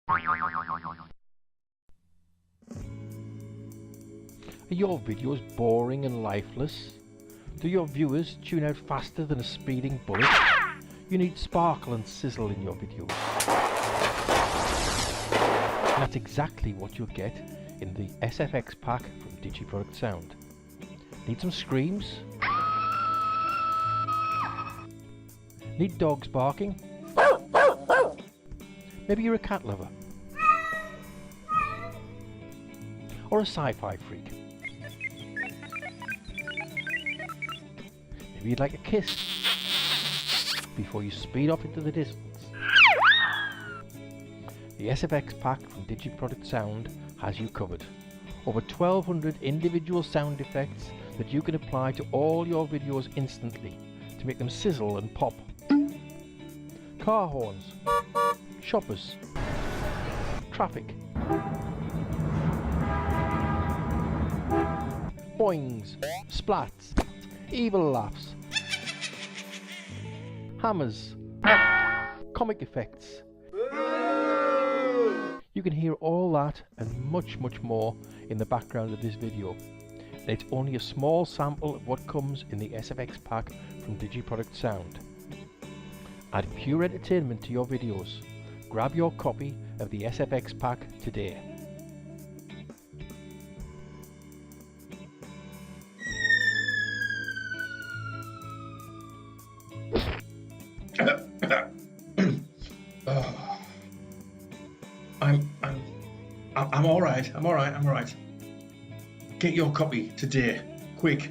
Are your videos boring and lifeless? Do your viewers tune out faster than a speeding bullet? You need sparkle and sizzle in your videos. And that's exactly what you'll get in the SFX pack from DigiProduct Sound. Need some screams? Need dogs barking? Maybe you're a cat lover. Or a sci-fi freak. Maybe you'd like a kiss before you speed off into the distance. The SFX pack from DigiProduct Sound has you covered. Over 1200 individual sound effects that you can apply to all your videos instantly to make them sizzle and pop. Car horns, shoppers, traffic, boings, splats, evil laughs, hammers, comic effects. You can hear all that and much more in the background of this video. And it's only a small sample of what comes in the SFX pack from DigiProduct Sound. Add pure entertainment to your videos. Grab your copy of the SFX pack today. I'm all right. Get your copy today, quick.